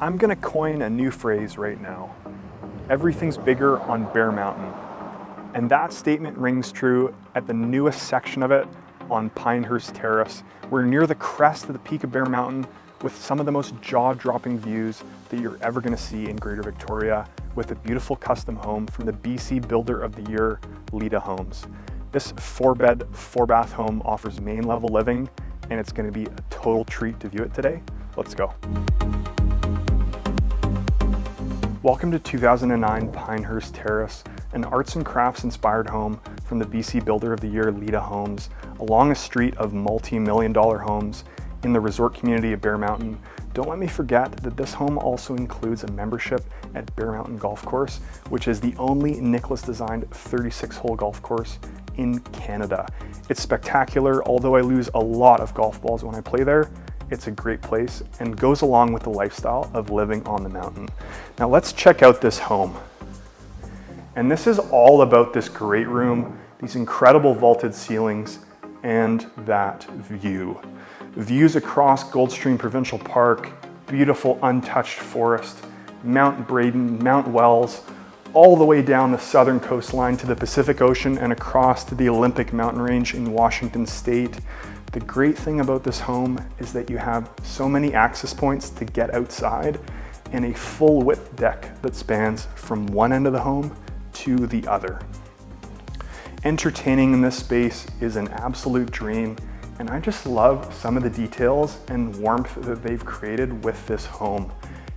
I'm gonna coin a new phrase right now. Everything's bigger on Bear Mountain. And that statement rings true at the newest section of it on Pinehurst Terrace. We're near the crest of the peak of Bear Mountain with some of the most jaw-dropping views that you're ever gonna see in Greater Victoria, with a beautiful custom home from the BC Builder of the Year, Lita Homes. This 4-bed, 4-bath home offers main level living, and it's gonna be a total treat to view it today. Let's go. Welcome to 2009 Pinehurst Terrace, an arts and crafts inspired home from the BC Builder of the Year, Lita Homes, along a street of multi-million-dollar homes in the resort community of Bear Mountain. Don't let me forget that this home also includes a membership at Bear Mountain Golf Course, which is the only Nicholas designed 36-hole golf course in Canada. It's spectacular, although I lose a lot of golf balls when I play there. It's a great place and goes along with the lifestyle of living on the mountain. Now let's check out this home. And this is all about this great room, these incredible vaulted ceilings, and that view. Views across Goldstream Provincial Park, beautiful untouched forest, Mount Braden, Mount Wells, all the way down the southern coastline to the Pacific Ocean and across to the Olympic Mountain Range in Washington State. The great thing about this home is that you have so many access points to get outside and a full width deck that spans from one end of the home to the other. Entertaining in this space is an absolute dream, and I just love some of the details and warmth that they've created with this home.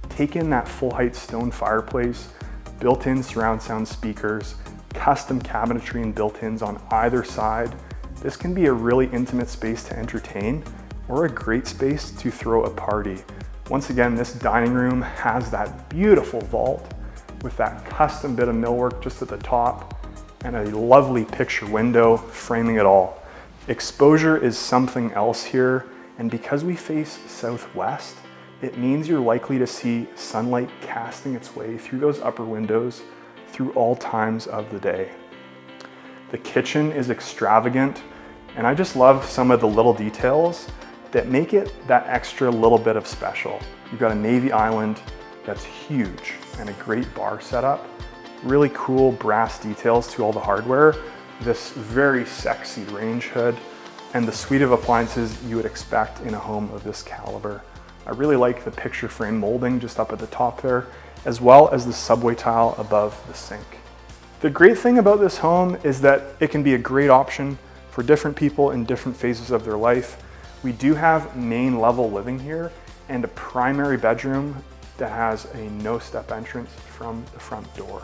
Take in that full height stone fireplace, built-in surround sound speakers, custom cabinetry and built-ins on either side. This can be a really intimate space to entertain or a great space to throw a party. Once again, this dining room has that beautiful vault with that custom bit of millwork just at the top and a lovely picture window framing it all. Exposure is something else here, and because we face southwest, it means you're likely to see sunlight casting its way through those upper windows through all times of the day. The kitchen is extravagant, and I just love some of the little details that make it that extra little bit of special. You've got a Navy island that's huge and a great bar setup, really cool brass details to all the hardware, this very sexy range hood, and the suite of appliances you would expect in a home of this caliber. I really like the picture frame molding just up at the top there, as well as the subway tile above the sink. The great thing about this home is that it can be a great option for different people in different phases of their life. We do have main level living here and a primary bedroom that has a no-step entrance from the front door.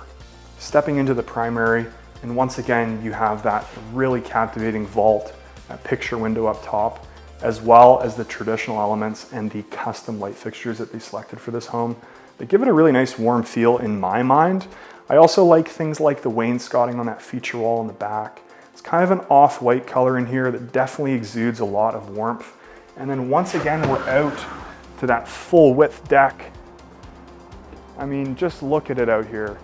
Stepping into the primary, and once again, you have that really captivating vault, that picture window up top, as well as the traditional elements and the custom light fixtures that they selected for this home. They give it a really nice warm feel in my mind. I also like things like the wainscoting on that feature wall in the back. It's kind of an off-white color in here that definitely exudes a lot of warmth. And then once again, we're out to that full width deck. I mean, just look at it out here.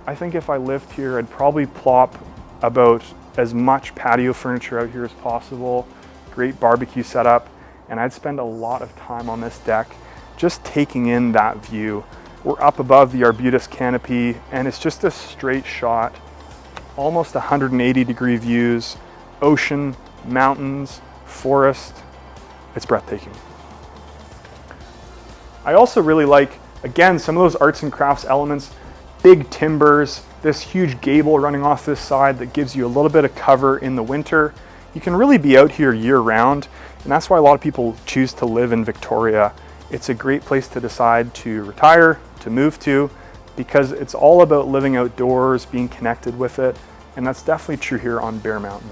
I think if I lived here, I'd probably plop about as much patio furniture out here as possible, great barbecue setup, and I'd spend a lot of time on this deck just taking in that view. We're up above the arbutus canopy, and it's just a straight shot, almost 180-degree views, ocean, mountains, forest. It's breathtaking. I also really like, again, some of those arts and crafts elements, big timbers, this huge gable running off this side that gives you a little bit of cover in the winter. You can really be out here year round, and that's why a lot of people choose to live in Victoria. It's a great place to decide to retire, to move to, because it's all about living outdoors, being connected with it, and that's definitely true here on Bear Mountain.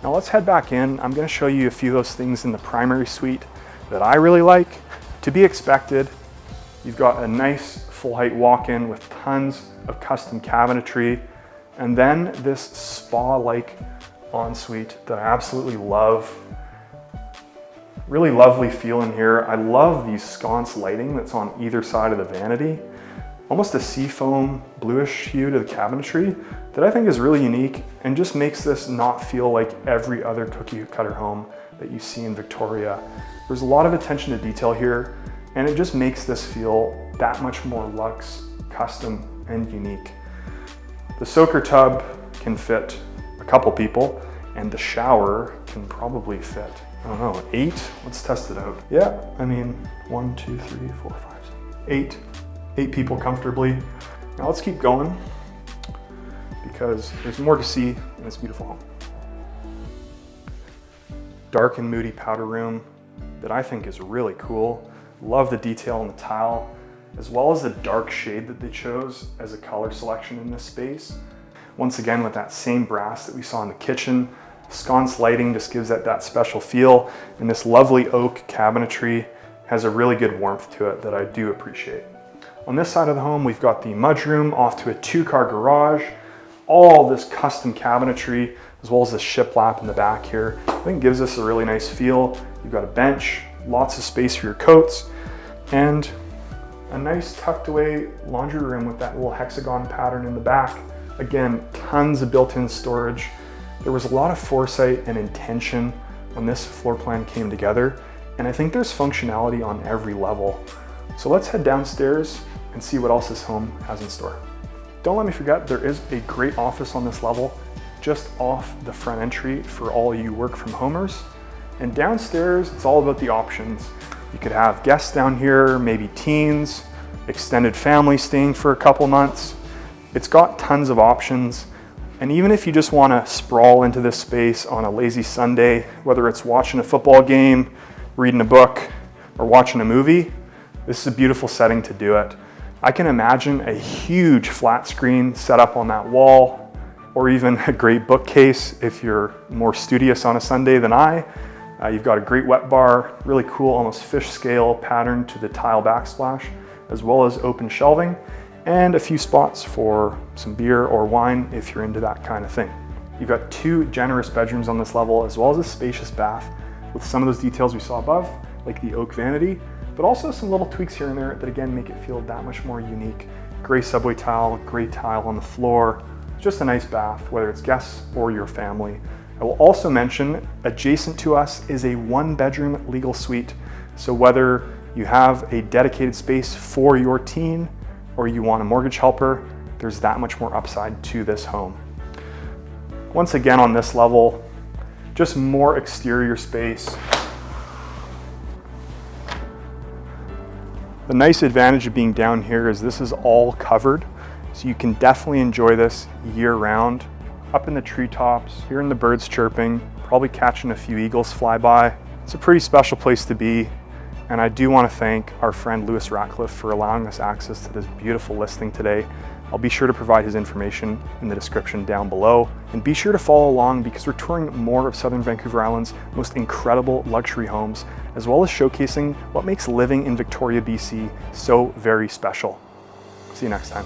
Now let's head back in. I'm going to show you a few of those things in the primary suite that I really like. To be expected, you've got a nice full height walk-in with tons of custom cabinetry, and then this spa-like ensuite that I absolutely love. Really lovely feel in here. I love these sconce lighting that's on either side of the vanity. Almost a seafoam bluish hue to the cabinetry that I think is really unique and just makes this not feel like every other cookie cutter home that you see in Victoria. There's a lot of attention to detail here, and it just makes this feel that much more luxe, custom, and unique. The soaker tub can fit a couple people, and the shower can probably fit, I don't know, 8? Let's test it out. Yeah, I mean, 1, 2, 3, 4, 5, 6, 8 people comfortably. Now let's keep going because there's more to see in this beautiful home. Dark and moody powder room that I think is really cool. Love the detail on the tile, as well as the dark shade that they chose as a color selection in this space. Once again, with that same brass that we saw in the kitchen, sconce lighting just gives that special feel, and this lovely oak cabinetry has a really good warmth to it that I do appreciate. On this side of the home, we've got the mudroom off to a 2-car garage, all this custom cabinetry, as well as the shiplap in the back here. I think gives us a really nice feel. You've got a bench, lots of space for your coats, and a nice tucked away laundry room with that little hexagon pattern in the back. Again, tons of built-in storage. There was a lot of foresight and intention when this floor plan came together, and I think there's functionality on every level. So let's head downstairs and see what else this home has in store. Don't let me forget, there is a great office on this level, just off the front entry for all you work from homers. And downstairs, it's all about the options. You could have guests down here, maybe teens, extended family staying for a couple months. It's got tons of options. And even if you just want to sprawl into this space on a lazy Sunday, whether it's watching a football game, reading a book, or watching a movie, this is a beautiful setting to do it. I can imagine a huge flat screen set up on that wall, or even a great bookcase if you're more studious on a Sunday than I. You've got a great wet bar, really cool, almost fish scale pattern to the tile backsplash, as well as open shelving, and a few spots for some beer or wine if you're into that kind of thing. You've got 2 generous bedrooms on this level, as well as a spacious bath with some of those details we saw above, like the oak vanity, but also some little tweaks here and there that again make it feel that much more unique. Gray subway tile, gray tile on the floor, just a nice bath, whether it's guests or your family. I will also mention, adjacent to us is a 1-bedroom legal suite. So whether you have a dedicated space for your teen or you want a mortgage helper, there's that much more upside to this home. Once again on this level, just more exterior space. The nice advantage of being down here is this is all covered, so you can definitely enjoy this year round. Up in the treetops, hearing the birds chirping, probably catching a few eagles fly by. It's a pretty special place to be, and I do want to thank our friend Lewis Ratcliff for allowing us access to this beautiful listing today. I'll be sure to provide his information in the description down below, and be sure to follow along because we're touring more of Southern Vancouver Island's most incredible luxury homes, as well as showcasing what makes living in Victoria, BC so very special. See you next time.